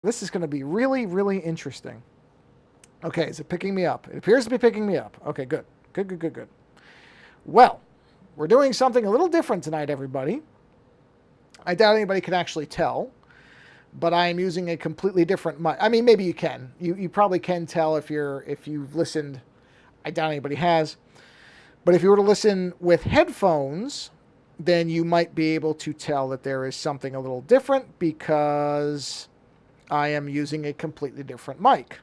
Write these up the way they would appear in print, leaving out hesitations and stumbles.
This is going to be really, really interesting. Okay, is it picking me up? It appears to be picking me up. Okay, good. Good, good, good, good. Well, we're doing something a little different tonight, everybody. I doubt anybody can actually tell, but I am using a completely different mic. I mean, maybe you can. You probably can tell if you've listened. I doubt anybody has. But if you were to listen with headphones, then you might be able to tell that there is something a little different because I am using a completely different mic.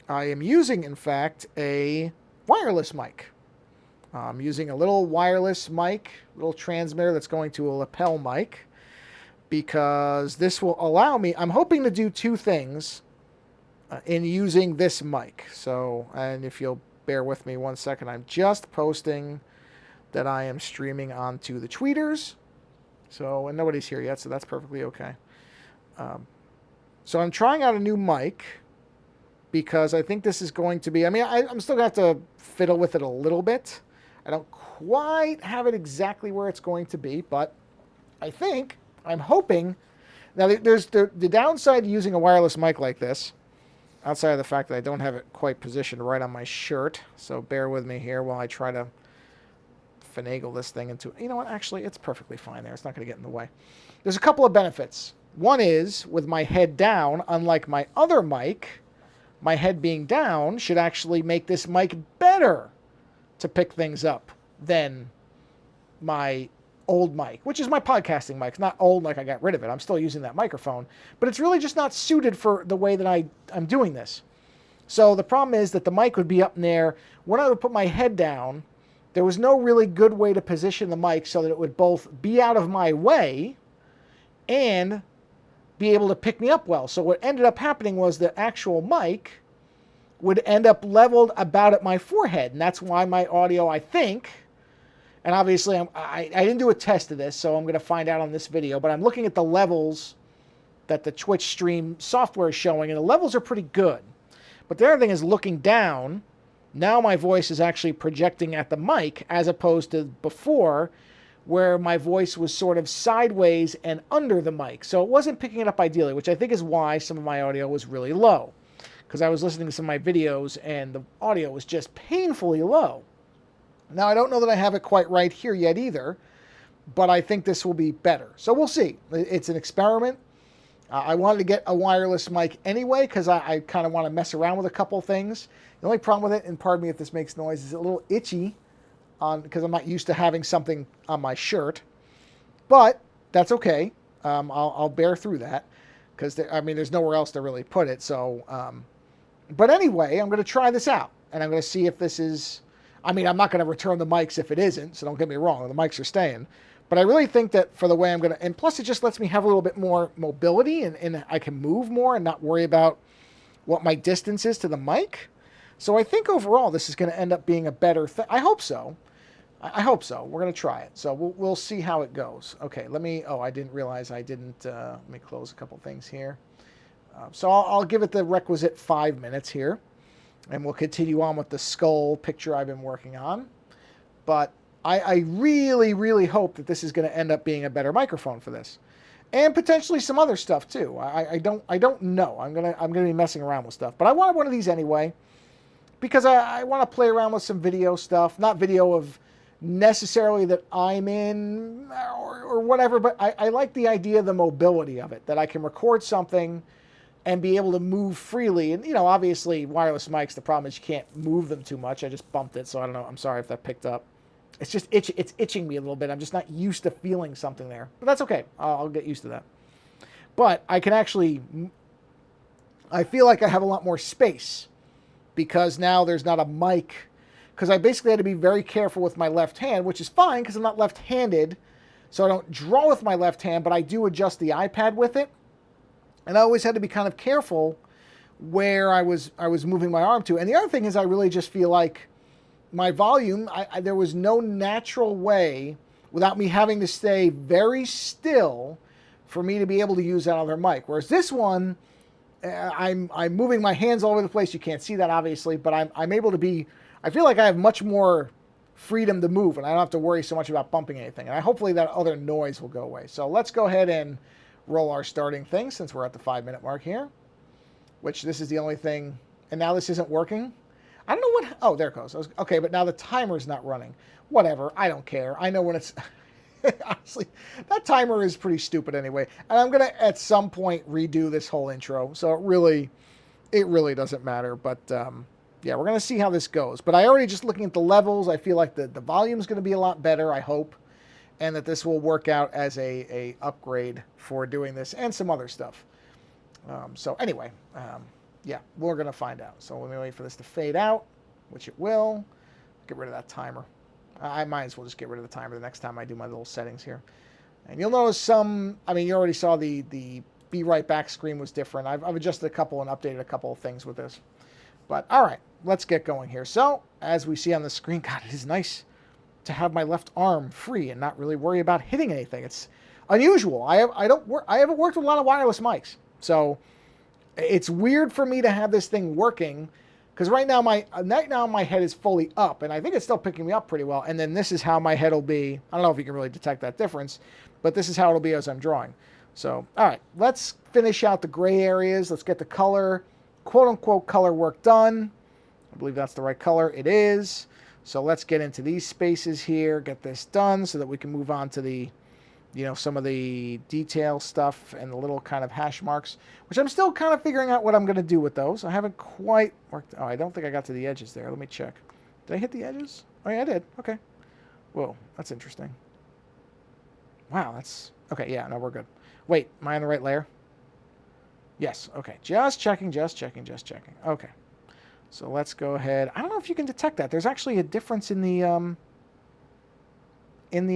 I am using, in fact, a wireless mic. I'm using a little wireless mic, little transmitter that's going to a lapel mic because this will allow me. I'm hoping to do two things in using this mic. So, and if you'll bear with me 1 second, I'm just posting that I am streaming onto the tweeters. So, and nobody's here yet, so that's perfectly okay. So I'm trying out a new mic because I think this is going to be, I mean, I'm still going to have to fiddle with it a little bit. I don't quite have it exactly where it's going to be, but I'm hoping. Now, there's the downside to using a wireless mic like this, outside of the fact that I don't have it quite positioned right on my shirt. So bear with me here while I try to finagle this thing into, you know what, actually, it's perfectly fine there. It's not going to get in the way. There's a couple of benefits. One is, with my head down, unlike my other mic, my head being down should actually make this mic better to pick things up than my old mic, which is my podcasting mic. It's not old like I got rid of it. I'm still using that microphone, but it's really just not suited for the way that I'm doing this. So the problem is that the mic would be up in there. When I would put my head down, there was no really good way to position the mic so that it would both be out of my way and be able to pick me up well. So what ended up happening was the actual mic would end up leveled about at my forehead. And that's why my audio, I think, and obviously I didn't do a test of this, so I'm going to find out on this video, but I'm looking at the levels that the Twitch stream software is showing, and the levels are pretty good. But the other thing is, looking down, now my voice is actually projecting at the mic as opposed to before, where my voice was sort of sideways and under the mic. So it wasn't picking it up ideally, which I think is why some of my audio was really low. Because I was listening to some of my videos and the audio was just painfully low. Now, I don't know that I have it quite right here yet either, but I think this will be better. So we'll see. It's an experiment. I wanted to get a wireless mic anyway because I kind of want to mess around with a couple things. The only problem with it, and pardon me if this makes noise, is a little itchy because I'm not used to having something on my shirt. But that's okay. I'll bear through that because there's nowhere else to really put it. So, but anyway, I'm going to try this out and I'm going to see if this is. I'm not going to return the mics if it isn't, so don't get me wrong. The mics are staying. But I really think that for the way I'm going to, and plus it just lets me have a little bit more mobility and I can move more and not worry about what my distance is to the mic. So I think overall this is going to end up being a better thing. I hope so. I hope so. We're going to try it. So we'll see how it goes. Okay, I didn't realize I didn't, let me close a couple things here. So I'll give it the requisite 5 minutes here. And we'll continue on with the skull picture I've been working on. But I really, really hope that this is going to end up being a better microphone for this. And potentially some other stuff too. I don't know. I'm gonna be messing around with stuff. But I wanted one of these anyway. Because I want to play around with some video stuff. Not video of necessarily that I'm in or whatever, but I like the idea of the mobility of it. That I can record something and be able to move freely. And, obviously wireless mics, the problem is you can't move them too much. I just bumped it, so I don't know. I'm sorry if that picked up. It's just it's itching me a little bit. I'm just not used to feeling something there. But that's okay. I'll get used to that. But I feel like I have a lot more space because now there's not a mic. Because I basically had to be very careful with my left hand, which is fine because I'm not left-handed. So I don't draw with my left hand, but I do adjust the iPad with it. And I always had to be kind of careful where I was moving my arm to. And the other thing is I really just feel like my volume, there was no natural way without me having to stay very still for me to be able to use that other mic. Whereas this one, I'm moving my hands all over the place. You can't see that obviously, but I'm able to be, I feel like I have much more freedom to move and I don't have to worry so much about bumping anything. And hopefully that other noise will go away. So let's go ahead and roll our starting thing since we're at the 5 minute mark here. which this is the only thing. And now this isn't working. I don't know what. Oh, there it goes. Okay, but now the timer's not running. Whatever. I don't care. I know when it's. Honestly, that timer is pretty stupid anyway. And I'm gonna at some point redo this whole intro, so it really doesn't matter. But yeah, we're gonna see how this goes. But I already just looking at the levels, I feel like the volume's gonna be a lot better. I hope, and that this will work out as a upgrade for doing this and some other stuff. So anyway, yeah, we're gonna find out. So let me wait for this to fade out, which it will. Get rid of that timer. I might as well just get rid of the timer the next time I do my little settings here. And you'll notice some, I mean, you already saw the be right back screen was different. I've adjusted a couple and updated a couple of things with this. But all right, let's get going here. So as we see on the screen, God, it is nice to have my left arm free and not really worry about hitting anything. It's unusual. I haven't worked with a lot of wireless mics. So it's weird for me to have this thing working. Because right now my head is fully up, and I think it's still picking me up pretty well. And then this is how my head will be. I don't know if you can really detect that difference, but this is how it'll be as I'm drawing. So, all right, let's finish out the gray areas. Let's get the color, quote-unquote color work done. I believe that's the right color. It is. So let's get into these spaces here, get this done so that we can move on to the, some of the detail stuff and the little kind of hash marks, which I'm still kind of figuring out what I'm going to do with those. I haven't quite worked. Oh, I don't think I got to the edges there. Let me check. Did I hit the edges? Oh, yeah, I did. Okay. Whoa, that's interesting. Wow, that's... Okay, yeah, no, we're good. Wait, am I on the right layer? Yes, okay. Just checking. Okay. So let's go ahead. I don't know if you can detect that. There's actually a difference in the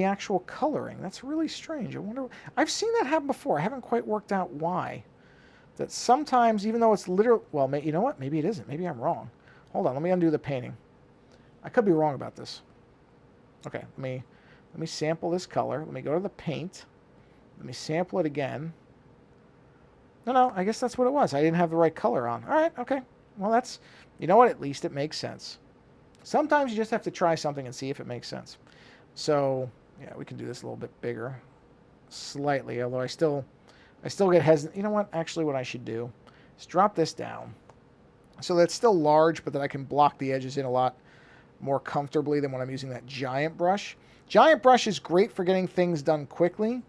actual coloring. That's really strange. I wonder... I've seen that happen before. I haven't quite worked out why. That sometimes, even though it's literal... Well, you know what? Maybe it isn't. Maybe I'm wrong. Hold on. Let me undo the painting. I could be wrong about this. Okay. Let me sample this color. Let me go to the paint. Let me sample it again. No. I guess that's what it was. I didn't have the right color on. All right. Okay. Well, that's... You know what? At least it makes sense. Sometimes you just have to try something and see if it makes sense. So, yeah, we can do this a little bit bigger. Slightly, although I still get hesitant. You know what? Actually, what I should do is drop this down so that it's still large, but that I can block the edges in a lot more comfortably than when I'm using that giant brush. Giant brush is great for getting things done quickly,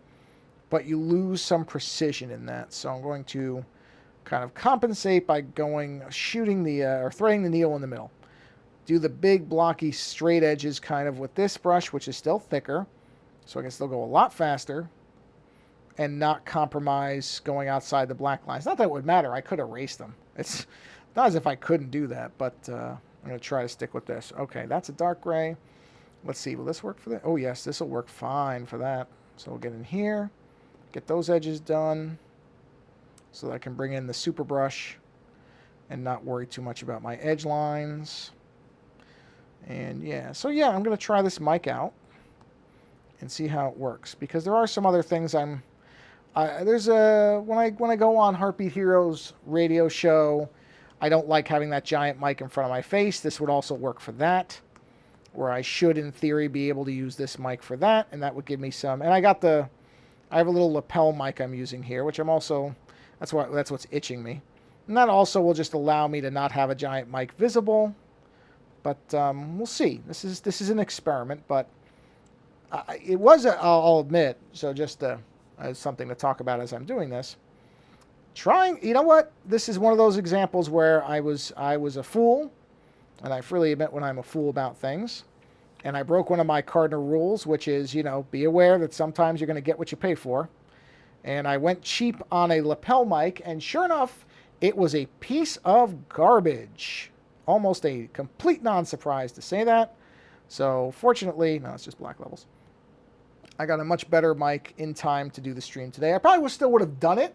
but you lose some precision in that. So I'm going to kind of compensate by shooting or threading the needle in the middle. Do the big blocky straight edges kind of with this brush, which is still thicker, so I can still go a lot faster and not compromise going outside the black lines. Not that it would matter. I could erase them. It's not as if I couldn't do that, but I'm going to try to stick with this. Okay, that's a dark gray. Let's see. Will this work for that? Oh, yes, this will work fine for that. So we'll get in here, get those edges done so that I can bring in the super brush and not worry too much about my edge lines. And yeah, so yeah, I'm going to try this mic out and see how it works, because there are some other things when I go on Heartbeat Heroes radio show, I don't like having that giant mic in front of my face. This would also work for that, where I should in theory be able to use this mic for that, and that would give me some. And I have a little lapel mic I'm using here, which that's what's itching me. And that also will just allow me to not have a giant mic visible. But we'll see. This is an experiment, but it was, I'll admit, so just as something to talk about as I'm doing this. You know what? This is one of those examples where I was a fool, and I freely admit when I'm a fool about things. And I broke one of my cardinal rules, which is, be aware that sometimes you're going to get what you pay for. And I went cheap on a lapel mic, and sure enough, it was a piece of garbage. Almost a complete non-surprise to say that. So fortunately, no, it's just black levels. I got a much better mic in time to do the stream today. I probably still would have done it.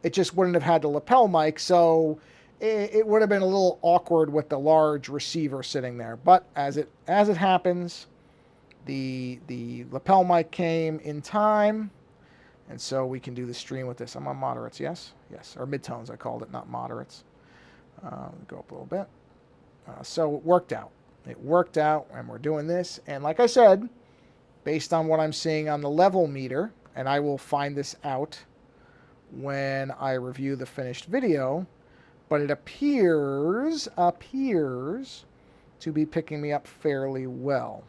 It just wouldn't have had the lapel mic, so it would have been a little awkward with the large receiver sitting there. But as it happens, the lapel mic came in time, and so we can do the stream with this. I'm on moderates, yes? Yes, or midtones I called it, not moderates. Go up a little bit. So it worked out. It worked out, and we're doing this. And like I said, based on what I'm seeing on the level meter, and I will find this out when I review the finished video, but it appears to be picking me up fairly well.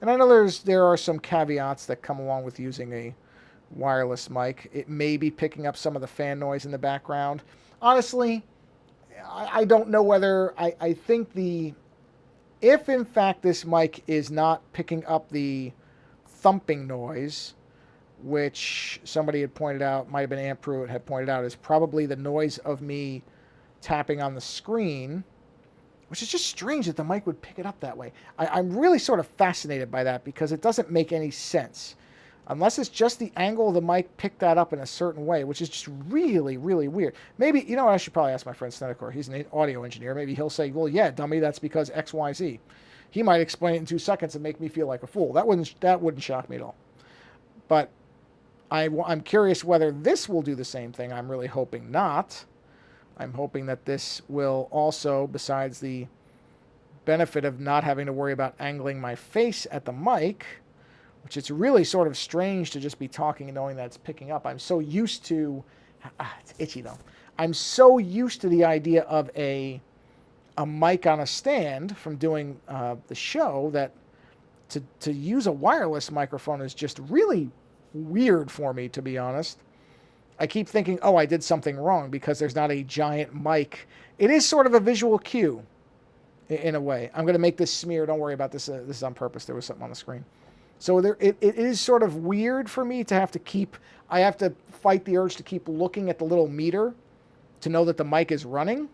And I know there are some caveats that come along with using a wireless mic. It may be picking up some of the fan noise in the background. Honestly, I don't know whether I think if in fact this mic is not picking up the thumping noise, which somebody had pointed out, might have been Aunt Pruitt had pointed out, is probably the noise of me tapping on the screen, which is just strange that the mic would pick it up that way. I'm really sort of fascinated by that because it doesn't make any sense. Unless it's just the angle of the mic picked that up in a certain way, which is just really, really weird. Maybe, you know what, I should probably ask my friend Snedecor. He's an audio engineer. Maybe he'll say, well, yeah, dummy, that's because X, Y, Z. He might explain it in 2 seconds and make me feel like a fool. That wouldn't shock me at all. But I'm curious whether this will do the same thing. I'm really hoping not. I'm hoping that this will also, besides the benefit of not having to worry about angling my face at the mic, which it's really sort of strange to just be talking and knowing that it's picking up. I'm so used to, it's itchy though. I'm so used to the idea of a mic on a stand from doing the show that to use a wireless microphone is just really weird for me, to be honest. I keep thinking, oh, I did something wrong because there's not a giant mic. It is sort of a visual cue in a way. I'm going to make this smear. Don't worry about this. This is on purpose. There was something on the screen. So it is sort of weird for me to have to I have to fight the urge to keep looking at the little meter to know that the mic is running.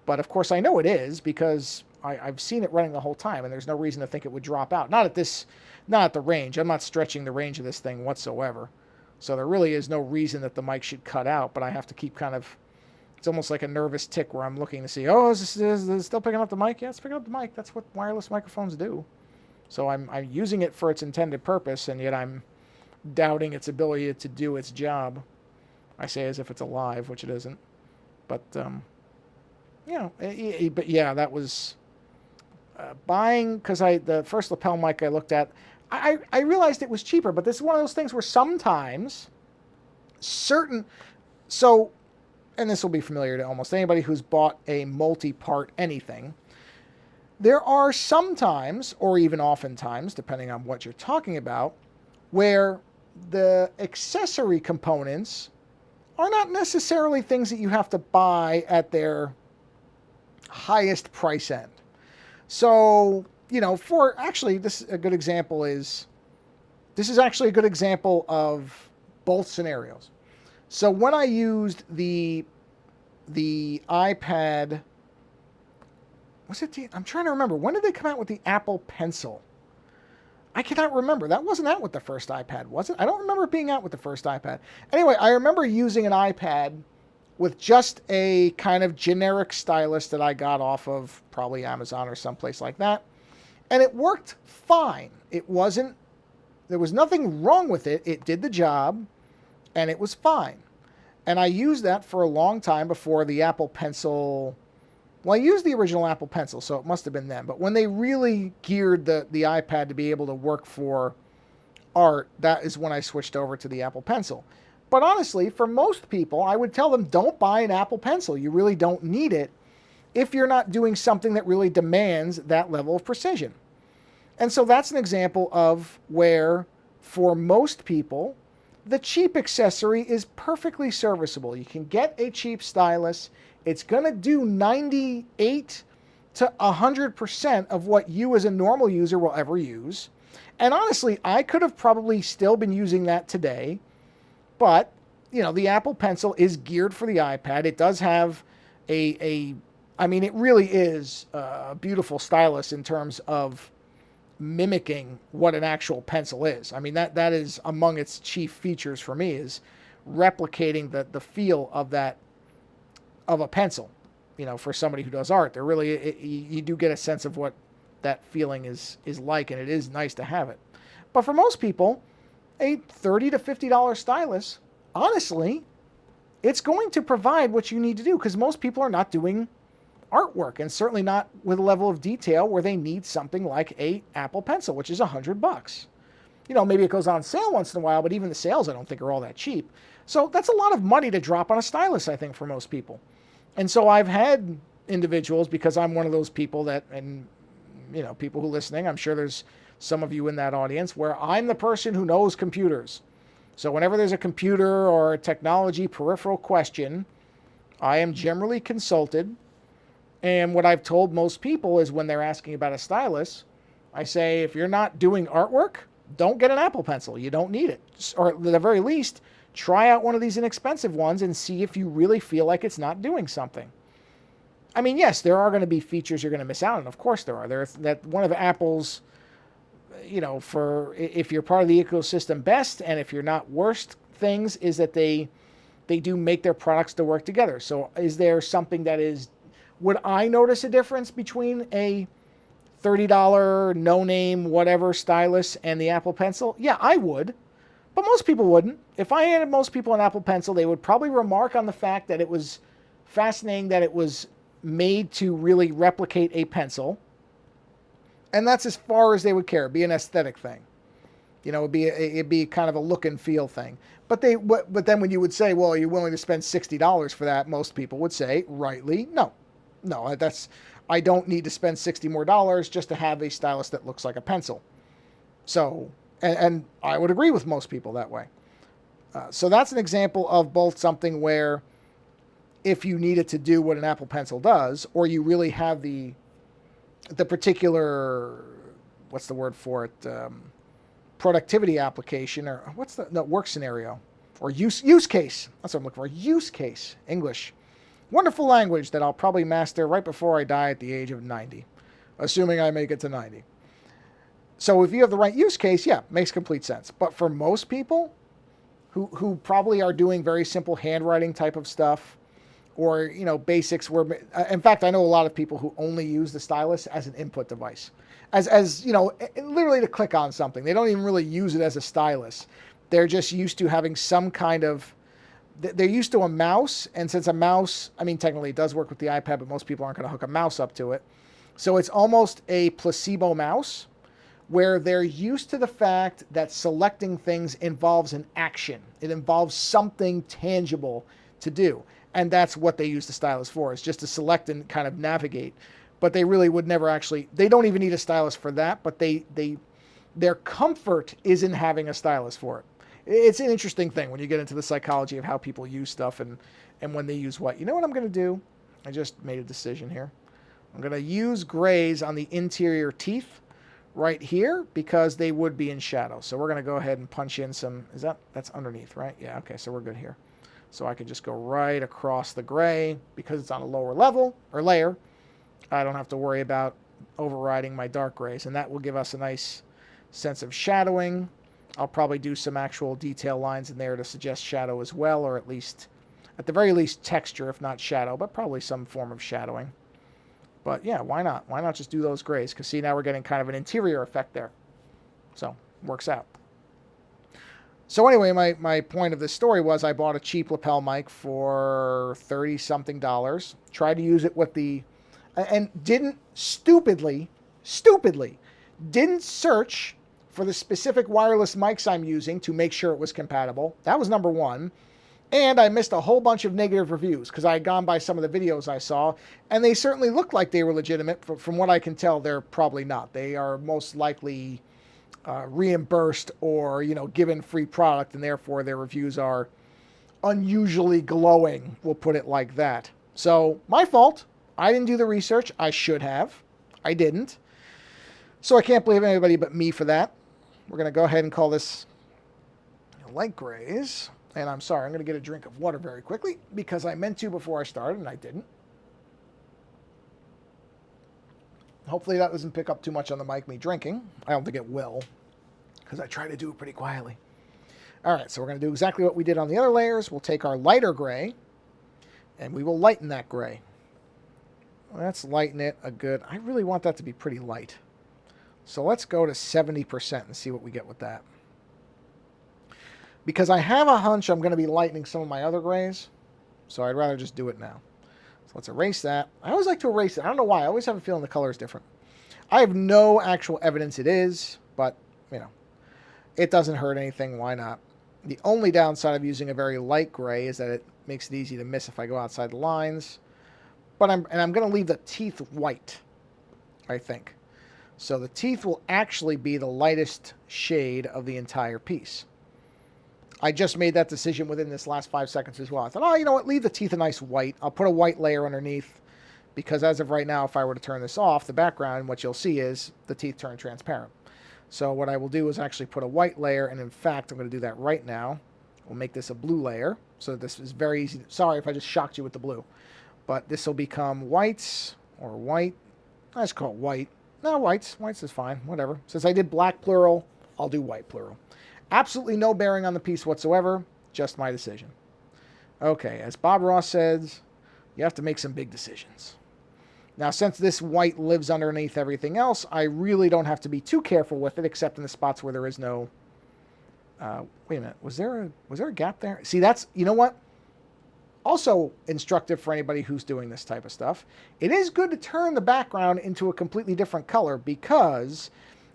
But of course I know it is because I've seen it running the whole time and there's no reason to think it would drop out. Not at the range. I'm not stretching the range of this thing whatsoever. So there really is no reason that the mic should cut out, but I have to keep it's almost like a nervous tick where I'm looking to see, oh, is this still picking up the mic? Yeah, it's picking up the mic. That's what wireless microphones do. So I'm using it for its intended purpose, and yet I'm doubting its ability to do its job. I say as if it's alive, which it isn't. But, but yeah, that was buying, because the first lapel mic I looked at, I realized it was cheaper, but this is one of those things where sometimes and this will be familiar to almost anybody who's bought a multi-part anything, there are sometimes, or even oftentimes, depending on what you're talking about, where the accessory components are not necessarily things that you have to buy at their highest price end. So, this is a good example of both scenarios. So when I used the iPad, I'm trying to remember. When did they come out with the Apple Pencil? I cannot remember. That wasn't out with the first iPad, was it? I don't remember it being out with the first iPad. Anyway, I remember using an iPad with just a kind of generic stylus that I got off of probably Amazon or someplace like that. And it worked fine. There was nothing wrong with it. It did the job and it was fine. And I used that for a long time before the Apple Pencil. Well, I used the original Apple Pencil, so it must have been them. But when they really geared the iPad to be able to work for art, that is when I switched over to the Apple Pencil. But honestly, for most people, I would tell them, don't buy an Apple Pencil. You really don't need it if you're not doing something that really demands that level of precision. And so that's an example of where, for most people, the cheap accessory is perfectly serviceable. You can get a cheap stylus. It's going to do 98 to 100% of what you as a normal user will ever use. And honestly, I could have probably still been using that today. But, the Apple Pencil is geared for the iPad. It does have it really is a beautiful stylus in terms of mimicking what an actual pencil is. I mean, that is among its chief features for me, is replicating the feel of a pencil. For somebody who does art, you do get a sense of what that feeling is like, and it is nice to have it. But for most people, a $30 to $50 stylus, honestly, it's going to provide what you need to do, because most people are not doing artwork, and certainly not with a level of detail where they need something like a Apple Pencil, which is $100. Maybe it goes on sale once in a while, but even the sales I don't think are all that cheap. So that's a lot of money to drop on a stylus, I think, for most people. And so I've had individuals, because I'm one of those people that, and people who are listening, I'm sure there's some of you in that audience, where I'm the person who knows computers. So whenever there's a computer or a technology peripheral question, I am generally consulted. And what I've told most people is, when they're asking about a stylus, I say, if you're not doing artwork, don't get an Apple Pencil. You don't need it. Or at the very least, try out one of these inexpensive ones and see if you really feel like it's not doing something. I mean, yes, there are going to be features you're going to miss out on. Of course there are. That one of Apple's, for if you're part of the ecosystem, best, and if you're not worst things, is that they do make their products to work together. So is there something that is, would I notice a difference between a $30 no-name whatever stylus and the Apple Pencil? Yeah, I would. But most people wouldn't. If I handed most people an Apple Pencil, they would probably remark on the fact that it was fascinating that it was made to really replicate a pencil. And that's as far as they would care. It'd be an aesthetic thing. It'd be kind of a look and feel thing. But then when you would say, well, are you willing to spend $60 for that? Most people would say, rightly, no. I don't need to spend $60 more just to have a stylus that looks like a pencil. So, and I would agree with most people that way. So that's an example of both something where, if you needed to do what an Apple Pencil does, or you really have the particular, what's the word for it, productivity application, or work scenario, or use case. That's what I'm looking for. Use case. English. Wonderful language that I'll probably master right before I die at the age of 90, assuming I make it to 90. So if you have the right use case, yeah, makes complete sense. But for most people who probably are doing very simple handwriting type of stuff, or basics, where, in fact, I know a lot of people who only use the stylus as an input device, as literally to click on something. They don't even really use it as a stylus. They're just used to having some kind of, they're used to a mouse, and since a mouse, I mean, technically it does work with the iPad, but most people aren't going to hook a mouse up to it. So it's almost a placebo mouse, where they're used to the fact that selecting things involves an action. It involves something tangible to do. And that's what they use the stylus for, is just to select and kind of navigate. But they really would never actually, they don't even need a stylus for that, but their comfort is in having a stylus for it. It's an interesting thing when you get into the psychology of how people use stuff and when they use what. You know what I'm going to do? I just made a decision here. I'm going to use grays on the interior teeth right here, because they would be in shadow. So we're going to go ahead and punch in some, that's underneath, right? Yeah, okay, so we're good here. So I can just go right across the gray, because it's on a lower level or layer. I don't have to worry about overriding my dark grays, and that will give us a nice sense of shadowing. I'll probably do some actual detail lines in there to suggest shadow as well, or at the very least texture, if not shadow, but probably some form of shadowing. But yeah, why not? Why not just do those grays? Because see, now we're getting kind of an interior effect there. So, works out. So anyway, my point of this story was, I bought a cheap lapel mic for $30-something. Tried to use it with and didn't stupidly, didn't search for the specific wireless mics I'm using to make sure it was compatible. That was number one. And I missed a whole bunch of negative reviews, because I had gone by some of the videos I saw, and they certainly looked like they were legitimate. From what I can tell, they're probably not. They are most likely reimbursed or given free product, and therefore their reviews are unusually glowing, we'll put it like that. So my fault. I didn't do the research. I should have. I didn't. So I can't blame anybody but me for that. We're going to go ahead and call this light grays. And I'm sorry, I'm going to get a drink of water very quickly, because I meant to before I started and I didn't. Hopefully that doesn't pick up too much on the mic, me drinking. I don't think it will, because I try to do it pretty quietly. All right, so we're going to do exactly what we did on the other layers. We'll take our lighter gray, and we will lighten that gray. Let's lighten it a good, I really want that to be pretty light. So let's go to 70% and see what we get with that. Because I have a hunch I'm going to be lightening some of my other grays, so I'd rather just do it now. So let's erase that. I always like to erase it. I don't know why. I always have a feeling the color is different. I have no actual evidence it is, but, it doesn't hurt anything. Why not? The only downside of using a very light gray is that it makes it easy to miss if I go outside the lines. but I'm going to leave the teeth white, I think. So the teeth will actually be the lightest shade of the entire piece. I just made that decision within this last 5 seconds as well. I thought, oh, you know what, leave the teeth a nice white. I'll put a white layer underneath, because as of right now, if I were to turn this off, the background, what you'll see is the teeth turn transparent. So what I will do is actually put a white layer, and in fact, I'm going to do that right now. We'll make this a blue layer, so this is very easy. Sorry if I just shocked you with the blue. But this will become whites, or white. Let's call it white. No, whites. Whites is fine, whatever. Since I did black plural, I'll do white plural. Absolutely no bearing on the piece whatsoever, just my decision. Okay, as Bob Ross says, you have to make some big decisions. Now, since this white lives underneath everything else, I really don't have to be too careful with it, except in the spots where there is no... wait a minute, was there a gap there? See, that's, you know what? Also instructive for anybody who's doing this type of stuff. It is good to turn the background into a completely different color, because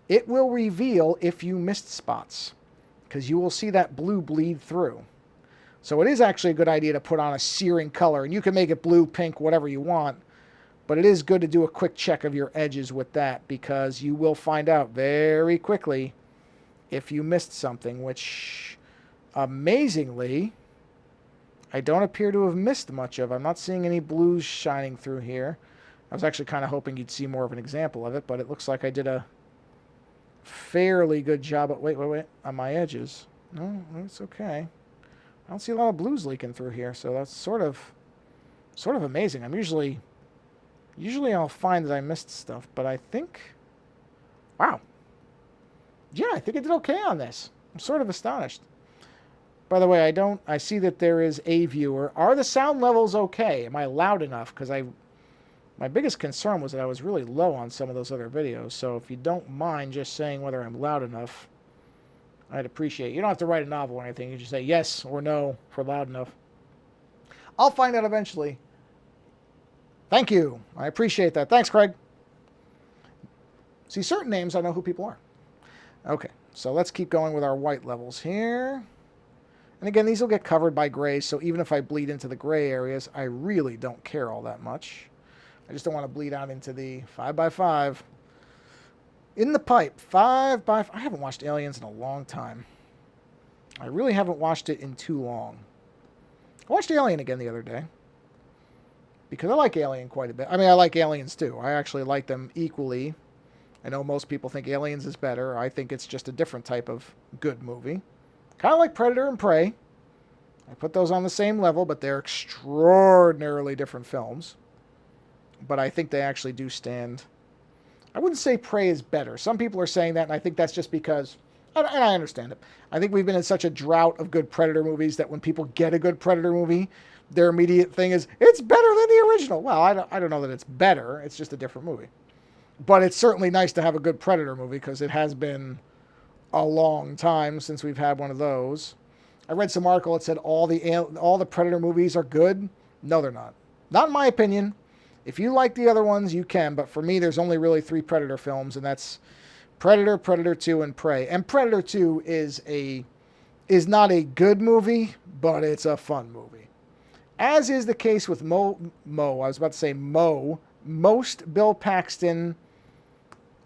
it will reveal if you missed spots, because you will see that blue bleed through. So it is actually a good idea to put on a searing color, and you can make it blue, pink, whatever you want, but it is good to do a quick check of your edges with that, because you will find out very quickly if you missed something, which amazingly I don't appear to have missed much of. I'm not seeing any blues shining through here. I was actually kind of hoping you'd see more of an example of it, but it looks like I did a fairly good job at, wait, on my edges. No, it's okay. I don't see a lot of blues leaking through here, so that's sort of amazing. I'm usually I'll find that I missed stuff, but I think, wow. Yeah, I think I did okay on this. I'm sort of astonished. By the way, I see that there is a viewer. Are the sound levels okay? Am I loud enough? Because my biggest concern was that I was really low on some of those other videos. So if you don't mind just saying whether I'm loud enough, I'd appreciate it. You don't have to write a novel or anything. You just say yes or no for loud enough. I'll find out eventually. Thank you. I appreciate that. Thanks, Craig. See, certain names, I know who people are. Okay, so let's keep going with our white levels here. And again, these will get covered by grays, so even if I bleed into the gray areas, I really don't care all that much. I just don't want to bleed out into the 5x5. In the pipe, 5x5. I haven't watched Aliens in a long time. I really haven't watched it in too long. I watched Alien again the other day, because I like Alien quite a bit. I mean, I like Aliens too. I actually like them equally. I know most people think Aliens is better. I think it's just a different type of good movie. Kind of like Predator and Prey. I put those on the same level, but they're extraordinarily different films. But I think they actually do stand... I wouldn't say Prey is better. Some people are saying that, and I think that's just because... And I understand it. I think we've been in such a drought of good Predator movies that when people get a good Predator movie, their immediate thing is, it's better than the original. Well, I don't know that it's better. It's just a different movie. But it's certainly nice to have a good Predator movie, because it has been a long time since we've had one of those. I read some article that said all the Predator movies are good. No, they're not. Not in my opinion. If you like the other ones, you can. But for me, there's only really 3 Predator films, and that's Predator, Predator 2, and Prey. And Predator 2 is not a good movie, but it's a fun movie. As is the case with most Bill Paxton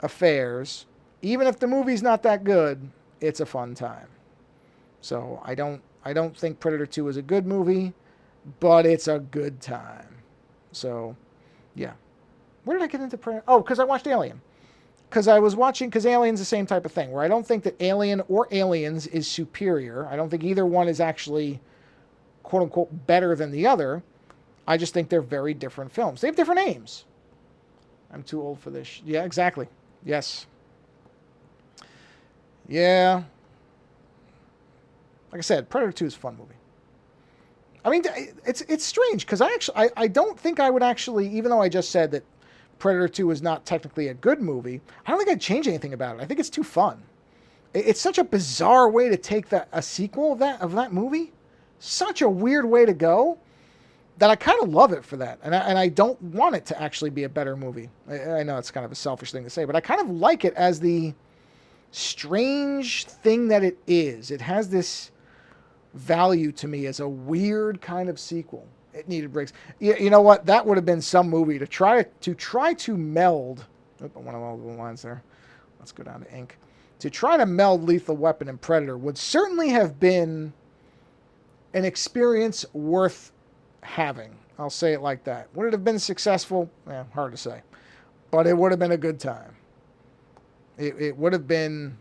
affairs. Even if the movie's not that good, it's a fun time. So I don't think Predator 2 is a good movie, but it's a good time. So, yeah. Where did I get into Predator? Oh, because I watched Alien. Because Alien's the same type of thing, where I don't think that Alien or Aliens is superior. I don't think either one is actually, quote-unquote, better than the other. I just think they're very different films. They have different names. I'm too old for this. Yeah, exactly. Yes. Yeah. Like I said, Predator 2 is a fun movie. I mean, it's strange, because I don't think I would actually, even though I just said that Predator 2 is not technically a good movie, I don't think I'd change anything about it. I think it's too fun. It's such a bizarre way to take a sequel of that movie. Such a weird way to go, that I kind of love it for that. And I don't want it to actually be a better movie. I know it's kind of a selfish thing to say, but I kind of like it as the strange thing that it is. It has this value to me as a weird kind of sequel. It needed breaks. You know what? That would have been some movie to try to meld. Oop, one of the lines there. Let's go down to ink. To try to meld Lethal Weapon and Predator would certainly have been an experience worth having. I'll say it like that. Would it have been successful? Hard to say. But it would have been a good time. It would have been...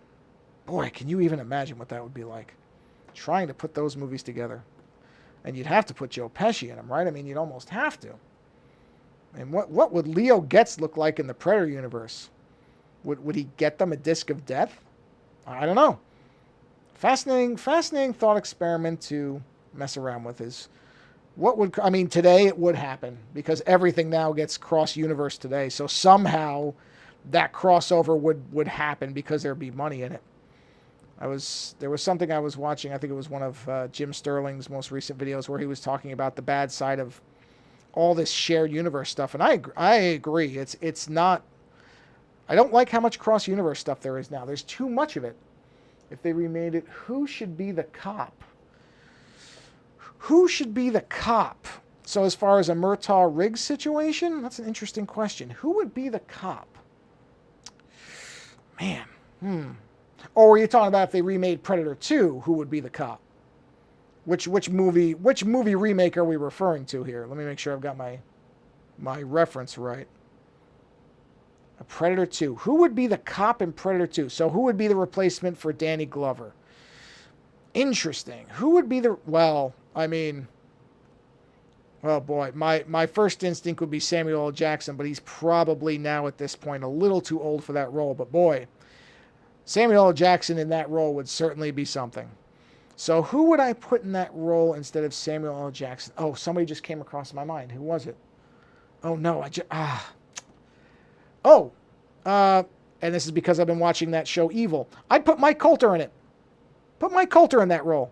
Boy, can you even imagine what that would be like? Trying to put those movies together. And you'd have to put Joe Pesci in them, right? I mean, you'd almost have to. And what would Leo Getz look like in the Predator universe? Would he get them a disc of death? I don't know. Fascinating thought experiment to mess around with is today it would happen because everything now gets cross-universe today. So somehow that crossover would happen because there'd be money in it. There was something I was watching, I think it was one of Jim Sterling's most recent videos where he was talking about the bad side of all this shared universe stuff. And I agree. It's not, I don't like how much cross-universe stuff there is now. There's too much of it. If they remade it, who should be the cop? Who should be the cop? So as far as a Murtaugh Riggs situation, that's an interesting question. Who would be the cop? Man, Or were you talking about if they remade Predator 2, who would be the cop? Which movie remake are we referring to here? Let me make sure I've got my reference right. A Predator 2. Who would be the cop in Predator 2? So who would be the replacement for Danny Glover? Interesting. Who would be oh boy, my first instinct would be Samuel L. Jackson, but he's probably now at this point a little too old for that role. But boy, Samuel L. Jackson in that role would certainly be something. So who would I put in that role instead of Samuel L. Jackson? Oh, somebody just came across my mind. Who was it? Oh no, and this is because I've been watching that show Evil. I'd put Mike Coulter in it. Put Mike Coulter in that role.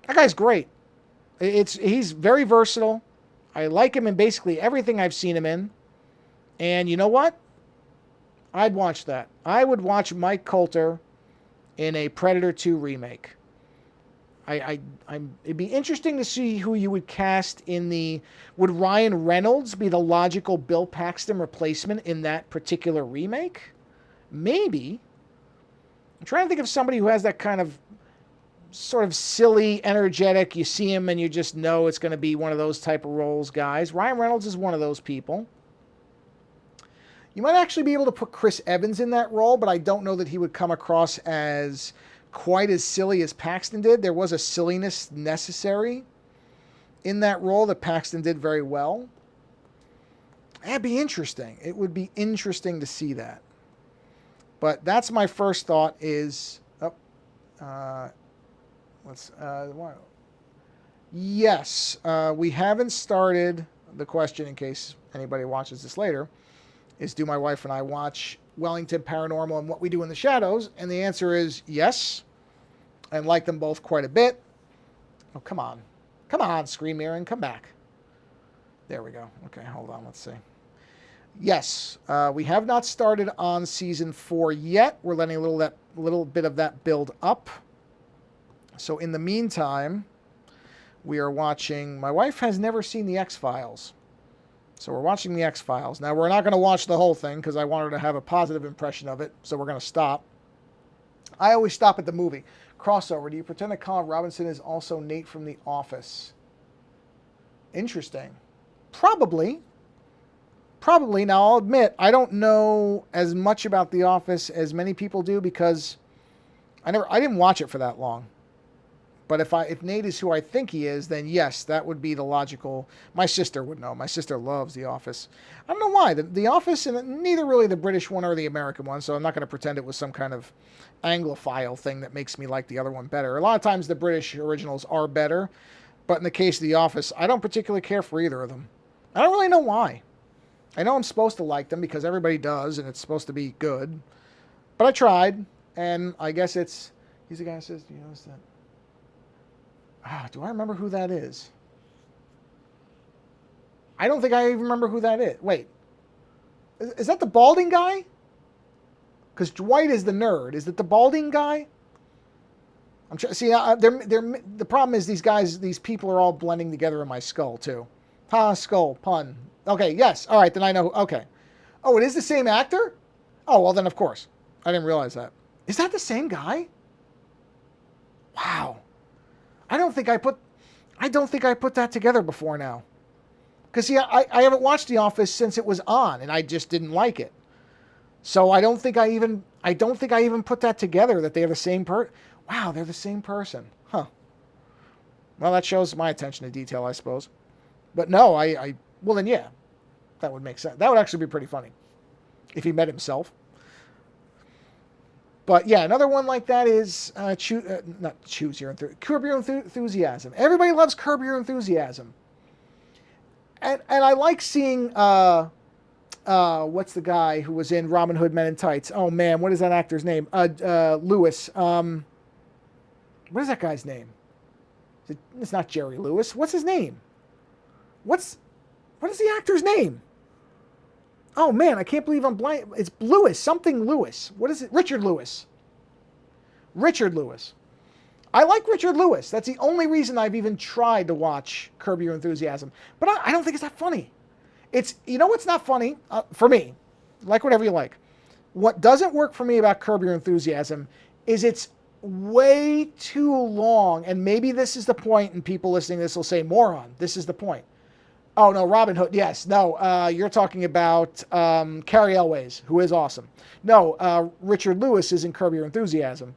That guy's great. He's very versatile. I like him in basically everything I've seen him in. And you know what? I'd watch that. I would watch Mike Coulter in a Predator 2 remake. It'd be interesting to see who you would cast in the... Would Ryan Reynolds be the logical Bill Paxton replacement in that particular remake? Maybe. I'm trying to think of somebody who has that kind of sort of silly, energetic, you see him and you just know it's going to be one of those type of roles guys. Ryan Reynolds is one of those people. You might actually be able to put Chris Evans in that role, but I don't know that he would come across as quite as silly as Paxton did. There was a silliness necessary in that role that Paxton did very well. That'd be interesting. It would be interesting to see that. But that's my first thought is... Yes, we haven't started the question in case anybody watches this later, is do my wife and I watch Wellington Paranormal and What We Do in the Shadows? And the answer is yes, and like them both quite a bit. Oh, come on. Come on, Screen Mirroring, come back. There we go. Okay, hold on, let's see. Yes, we have not started on season 4 yet. We're letting a little bit of that build up. So in the meantime, we are watching... My wife has never seen The X-Files. So we're watching The X-Files. Now, we're not going to watch the whole thing because I want her to have a positive impression of it. So we're going to stop. I always stop at the movie. Crossover. Do you pretend that Colin Robinson is also Nate from The Office? Interesting. Probably. Now, I'll admit, I don't know as much about The Office as many people do because I didn't watch it for that long. But if Nate is who I think he is, then yes, that would be the logical... My sister would know. My sister loves The Office. I don't know why. The Office, and neither really the British one or the American one, so I'm not going to pretend it was some kind of Anglophile thing that makes me like the other one better. A lot of times the British originals are better, but in the case of The Office, I don't particularly care for either of them. I don't really know why. I know I'm supposed to like them because everybody does, and it's supposed to be good. But I tried, and I guess he's the guy who says, do you notice that? Do I remember who that is? I don't think I even remember who that is. Wait. Is that the balding guy? Because Dwight is the nerd. Is it the balding guy? See, the problem is these people are all blending together in my skull too. Ha, skull pun. Okay, yes. All right, then I know. Okay. Oh, it is the same actor. Oh, well then of course. I didn't realize that. Is that the same guy? Wow. I don't think I put. I don't think I put that together before now. Because see, I haven't watched The Office since it was on, and I just didn't like it. So I don't think I even put that together that they're the same Wow, they're the same person. Huh. Well, that shows my attention to detail, I suppose. But no, well then yeah, that would make sense. That would actually be pretty funny if he met himself. But yeah, another one like that is not choose your Curb Your Enthusiasm. Everybody loves Curb Your Enthusiasm, and I like seeing what's the guy who was in Robin Hood Men in Tights? Oh man, what is that actor's name? Lewis. What is that guy's name? It's not Jerry Lewis. What's his name? What is the actor's name? Oh man, I can't believe I'm blind. It's Lewis, something Lewis. What is it? Richard Lewis. Richard Lewis. I like Richard Lewis. That's the only reason I've even tried to watch Curb Your Enthusiasm. But I don't think it's that funny. What's not funny for me. Like whatever you like. What doesn't work for me about Curb Your Enthusiasm is it's way too long. And maybe this is the point, and people listening to this will say moron. This is the point. Oh, no, Robin Hood. Yes. No, you're talking about Carrie Elways, who is awesome. No, Richard Lewis is in Curb Your Enthusiasm.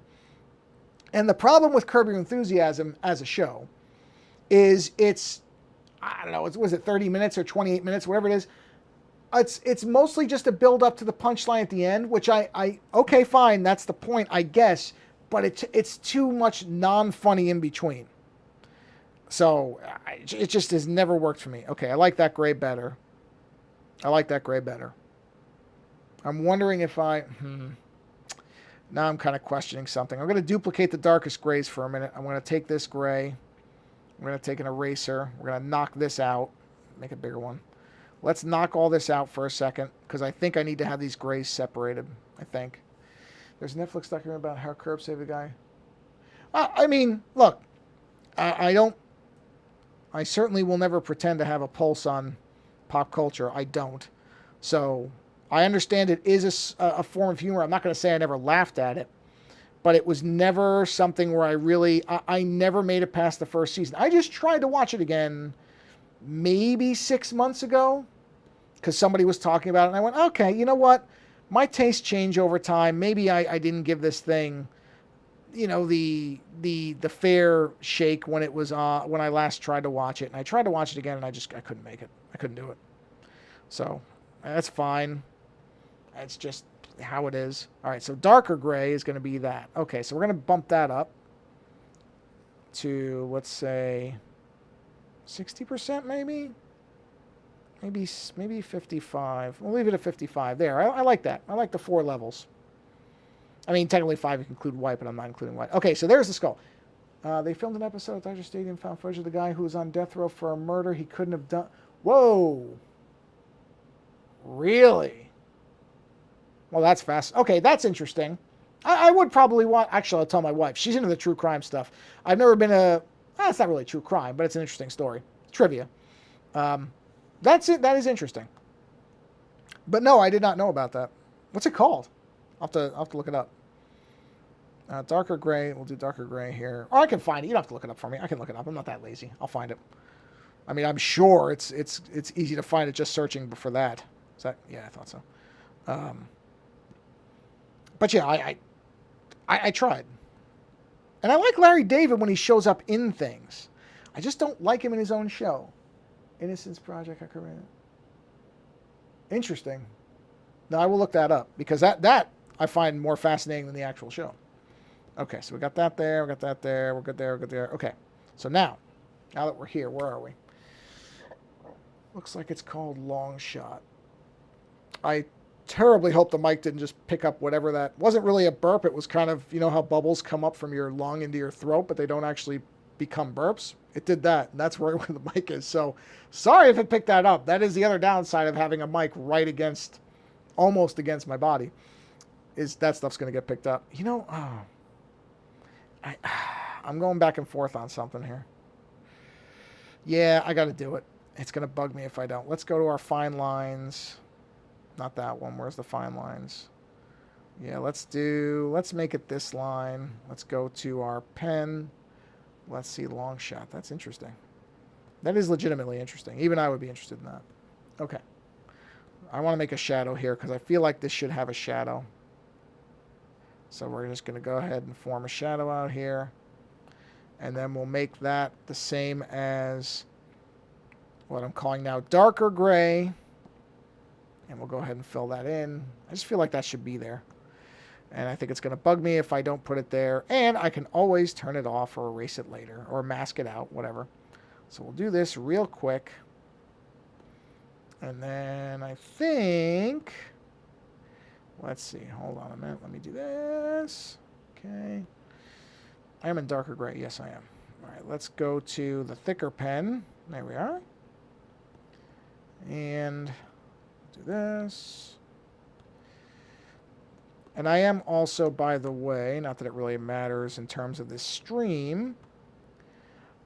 And the problem with Curb Your Enthusiasm as a show is I don't know, was it 30 minutes or 28 minutes, whatever it is. It's mostly just a build up to the punchline at the end, which okay, fine, that's the point, I guess. But it's too much non-funny in between. So it just has never worked for me. Okay, I like that gray better. I'm wondering if now I'm kind of questioning something. I'm going to duplicate the darkest grays for a minute. I'm going to take this gray. I'm going to take an eraser. We're going to knock this out. Make a bigger one. Let's knock all this out for a second, because I think I need to have these grays separated. I think. There's a Netflix documentary about how Curb saved a guy. I mean, look, I certainly will never pretend to have a pulse on pop culture. I don't. So I understand it is a form of humor. I'm not going to say I never laughed at it, but it was never something where I never made it past the first season. I just tried to watch it again maybe 6 months ago because somebody was talking about it, and I went, okay, you know what? My tastes change over time. Maybe I didn't give this thing the fair shake when it was when I last tried to watch it, and I tried to watch it again, and I couldn't make it. I couldn't do it. So that's fine. That's just how it is. All right, so darker gray is going to be that. Okay, so we're going to bump that up to, let's say, 60% maybe? Maybe 55. We'll leave it at 55. There, I like that. I like the 4 levels. I mean, technically 5 if you include white, but I'm not including white. Okay, so there's the skull. They filmed an episode at Dodger Stadium, found footage of the guy who was on death row for a murder he couldn't have done. Whoa. Really? Well, that's fast. Okay, that's interesting. I would probably want... Actually, I'll tell my wife. She's into the true crime stuff. I've never been it's not really true crime, but it's an interesting story. Trivia. That's it. That is interesting. But no, I did not know about that. What's it called? I'll have to look it up. Darker gray. We'll do darker gray here. Or I can find it. You don't have to look it up for me. I can look it up. I'm not that lazy. I'll find it. I mean, I'm sure it's easy to find it just searching for that. Is that? Yeah, I thought so. But yeah, I tried. And I like Larry David when he shows up in things. I just don't like him in his own show. Innocence Project. Interesting. No, I will look that up because that I find more fascinating than the actual show. Okay, so we got that there, we got that there, we're good there, we're good there. Okay, so now that we're here, where are we? Looks like it's called Long Shot. I terribly hope the mic didn't just pick up whatever that wasn't really a burp. It was kind of, how bubbles come up from your lung into your throat, but they don't actually become burps. It did that, and that's where the mic is. So sorry if it picked that up. That is the other downside of having a mic right almost against my body, is that stuff's going to get picked up. I'm going back and forth on something here. Yeah, I got to do it. It's going to bug me if I don't. Let's go to our fine lines. Not that one. Where's the fine lines? Yeah, let's make it this line. Let's go to our pen. Let's see, long shot. That's interesting. That is legitimately interesting. Even I would be interested in that. Okay. I want to make a shadow here because I feel like this should have a shadow. So we're just going to go ahead and form a shadow out here. And then we'll make that the same as what I'm calling now darker gray. And we'll go ahead and fill that in. I just feel like that should be there. And I think it's going to bug me if I don't put it there. And I can always turn it off or erase it later or mask it out, whatever. So we'll do this real quick. And then I think, let's see, hold on a minute. Let me do this. Okay. I am in darker gray. Yes, I am. All right, let's go to the thicker pen. There we are. And do this. And I am also, by the way, not that it really matters in terms of this stream,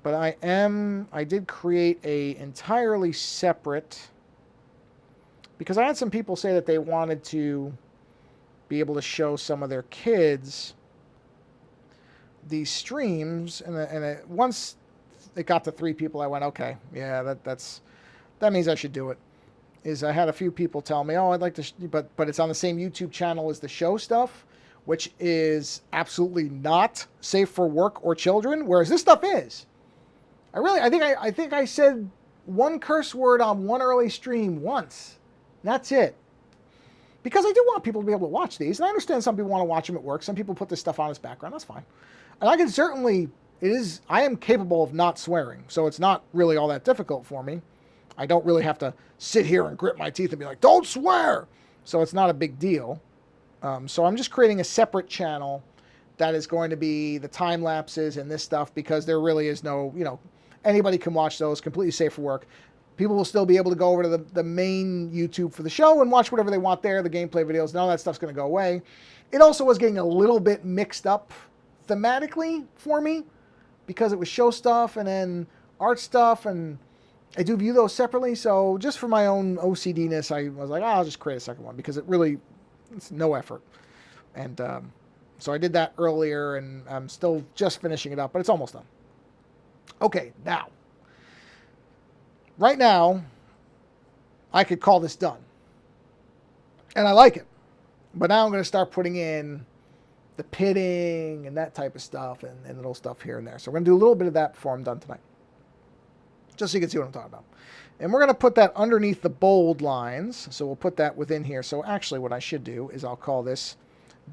but I did create a entirely separate, because I had some people say that they wanted to be able to show some of their kids these streams, and once it got to 3 people, I went, okay, yeah, that means I should do it. Is I had a few people tell me, oh, I'd like to, but it's on the same YouTube channel as the show stuff, which is absolutely not safe for work or children, whereas this stuff is. I think I said one curse word on one early stream once. That's it. Because I do want people to be able to watch these, and I understand some people want to watch them at work. Some people put this stuff on as background. That's fine. And I can certainly, I am capable of not swearing, so it's not really all that difficult for me. I don't really have to sit here and grit my teeth and be like, don't swear. So it's not a big deal. So I'm just creating a separate channel that is going to be the time lapses and this stuff, because there really is no, anybody can watch those, completely safe for work. People will still be able to go over to the main YouTube for the show and watch whatever they want there, the gameplay videos. None of that stuff's going to go away. It also was getting a little bit mixed up thematically for me, because it was show stuff and then art stuff, and I do view those separately. So just for my own OCD-ness, I was like, I'll just create a second one, because it's no effort. And so I did that earlier, and I'm still just finishing it up, but it's almost done. Okay, now. Right now, I could call this done. And I like it. But now I'm going to start putting in the pitting and that type of stuff and little stuff here and there. So we're going to do a little bit of that before I'm done tonight. Just so you can see what I'm talking about. And we're going to put that underneath the bold lines. So we'll put that within here. So actually what I should do is I'll call this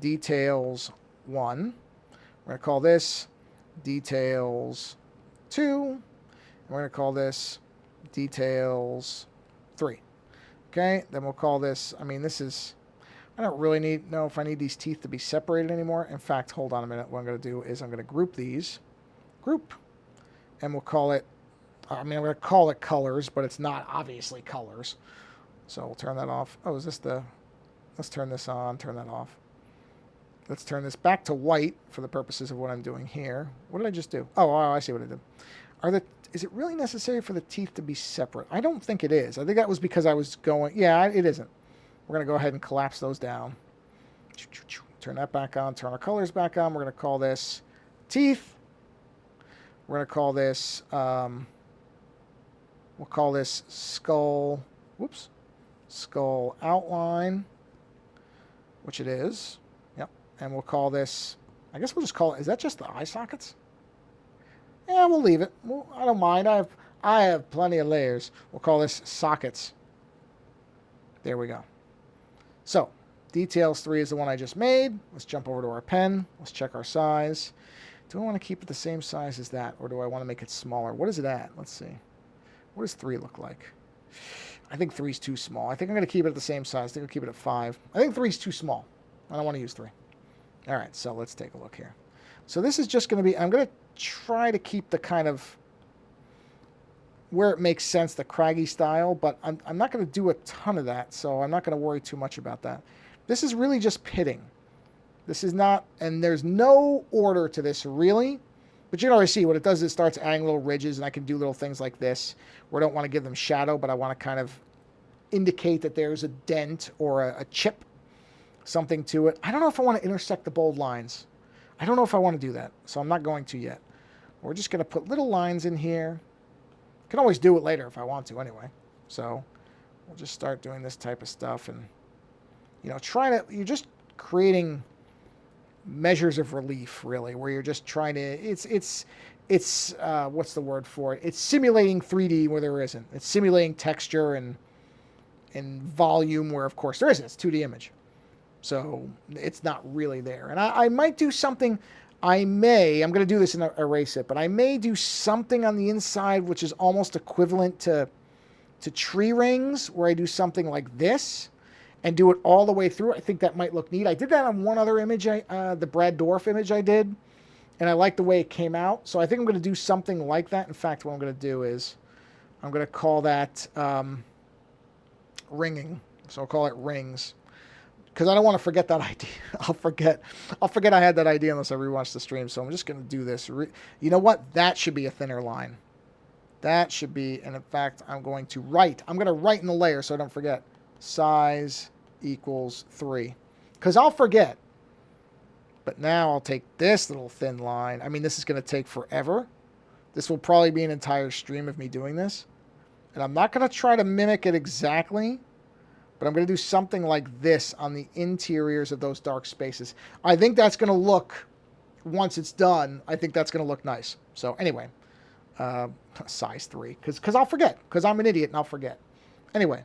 Details 1. We're going to call this Details 2. And we're going to call this Details 3. Okay, then we'll call this, I don't really know if I need these teeth to be separated anymore. In fact, hold on a minute. What I'm going to do is I'm going to group these. Group. And we'll call it, I'm going to call it colors, but it's not obviously colors. So we'll turn that off. Oh, is this let's turn this on, turn that off. Let's turn this back to white for the purposes of what I'm doing here. What did I just do? Oh, I see what I did. Is it really necessary for the teeth to be separate? I don't think it is. I think that was because I was going, yeah, it isn't. We're going to go ahead and collapse those down. Turn that back on, turn our colors back on. We're going to call this teeth. We're going to call this, we'll call this skull, skull outline, which it is. Yep. And we'll call this, I guess we'll just call it, is that just the eye sockets? Yeah, we'll leave it. I don't mind. I have plenty of layers. We'll call this sockets. There we go. So, Details 3 is the one I just made. Let's jump over to our pen. Let's check our size. Do I want to keep it the same size as that, or do I want to make it smaller? What is it at? Let's see. What does 3 look like? I think 3 is too small. I think I'm going to keep it at the same size. I think I'll keep it at 5. I think 3 is too small. I don't want to use 3. All right, so let's take a look here. So this is just going to be, I'm going to try to keep the kind of, where it makes sense, the craggy style, but I'm not going to do a ton of that, so I'm not going to worry too much about that. This is really just pitting. This is not, and there's no order to this really. But you can already see what it does is it starts adding little ridges, and I can do little things like this where I don't want to give them shadow, but I want to kind of indicate that there's a dent or a chip, something to it. I don't know if I want to intersect the bold lines. I don't know if I want to do that, so I'm not going to yet. We're just going to put little lines in here. I can always do it later if I want to anyway. So we'll just start doing this type of stuff and, you know, you're just creating measures of relief, really, where you're just trying to, it's what's the word for it? It's simulating 3D where there isn't. It's simulating texture and volume where, of course, there isn't. It's 2D image. So it's not really there. And I might do something, I'm going to do this and erase it, but I may do something on the inside which is almost equivalent to tree rings, where I do something like this and do it all the way through. I think that might look neat. I did that on one other image, the Brad Dorff image I did, and I like the way it came out. So I think I'm going to do something like that. In fact, what I'm going to do is I'm going to call that ringing. So I'll call it rings, because I don't want to forget that idea. I'll forget I had that idea unless I rewatch the stream. So I'm just going to do this. You know what? That should be a thinner line. That should be, and in fact, I'm going to write in the layer so I don't forget. Size equals 3. Because I'll forget. But now I'll take this little thin line. I mean, this is going to take forever. This will probably be an entire stream of me doing this. And I'm not going to try to mimic it exactly, but I'm going to do something like this on the interiors of those dark spaces. I think that's going to look, once it's done, I think that's going to look nice. So anyway, size 3, because I'll forget, because I'm an idiot and I'll forget. Anyway,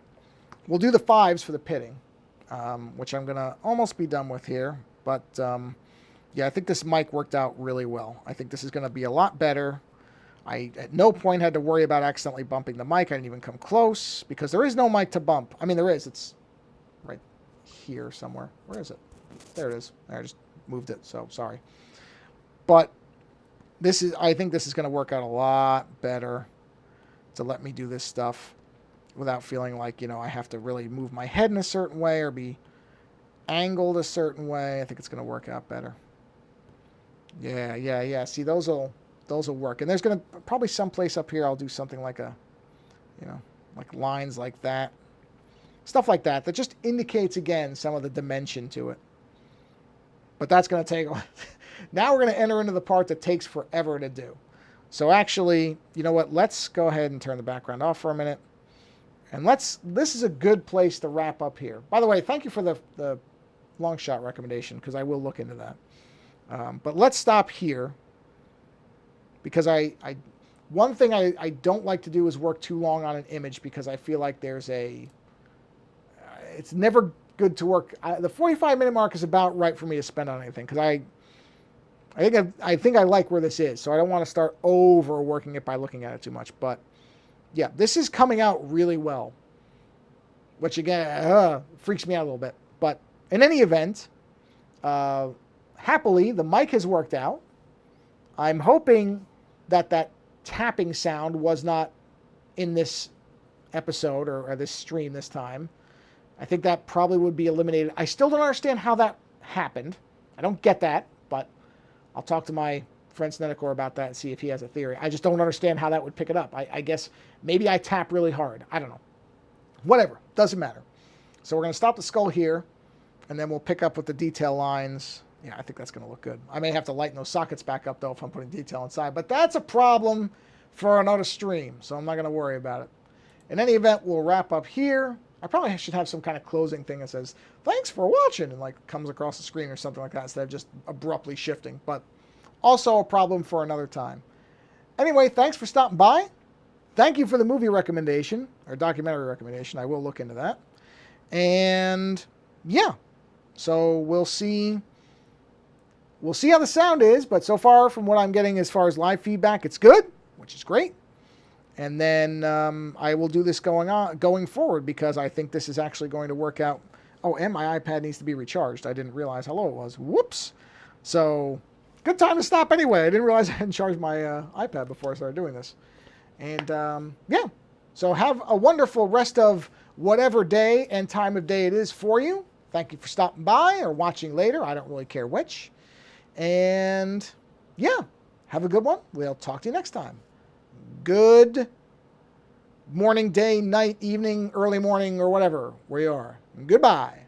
we'll do the 5s for the pitting, which I'm going to almost be done with here. But yeah, I think this mic worked out really well. I think this is going to be a lot better. I at no point had to worry about accidentally bumping the mic. I didn't even come close because there is no mic to bump. I mean, there is. It's right here somewhere. Where is it? There it is. I just moved it, so sorry. But I think this is going to work out a lot better to let me do this stuff without feeling like, you know, I have to really move my head in a certain way or be angled a certain way. I think it's going to work out better. Yeah. See, those will work. And there's going to probably someplace up here I'll do something like like lines like that. Stuff like that just indicates, again, some of the dimension to it. But that's going to take... Now we're going to enter into the part that takes forever to do. So actually, you know what? Let's go ahead and turn the background off for a minute. And this is a good place to wrap up here. By the way, thank you for the long shot recommendation, because I will look into that. But let's stop here, because one thing I don't like to do is work too long on an image, because I feel like it's never good to work. The 45-minute mark is about right for me to spend on anything, because I think I like where this is, so I don't want to start overworking it by looking at it too much. But yeah, this is coming out really well, which again freaks me out a little bit. But in any event, happily the mic has worked out. I'm hoping that tapping sound was not in this episode or this stream this time. I think that probably would be eliminated. I still don't understand how that happened. I don't get that, but I'll talk to my friend Snedecor about that and see if he has a theory. I just don't understand how that would pick it up. I guess maybe I tap really hard. I don't know. Whatever. Doesn't matter. So we're going to stop the skull here, and then we'll pick up with the detail lines. Yeah, I think that's going to look good. I may have to lighten those sockets back up, though, if I'm putting detail inside. But that's a problem for another stream, so I'm not going to worry about it. In any event, we'll wrap up here. I probably should have some kind of closing thing that says, thanks for watching, and like comes across the screen or something like that, instead of just abruptly shifting. But also a problem for another time. Anyway, thanks for stopping by. Thank you for the movie recommendation, or documentary recommendation. I will look into that. And yeah, so we'll see how the sound is, but so far from what I'm getting as far as live feedback, it's good, which is great. And then I will do this going forward, because I think this is actually going to work out. Oh, and my iPad needs to be recharged. I didn't realize how low it was. Whoops. So good time to stop anyway. I didn't realize I hadn't charged my iPad before I started doing this. And yeah, so have a wonderful rest of whatever day and time of day it is for you. Thank you for stopping by or watching later. I don't really care which. And yeah, Have a good one. We'll talk to you next time. Good morning, day, night, evening, early morning, or whatever where you are. Goodbye.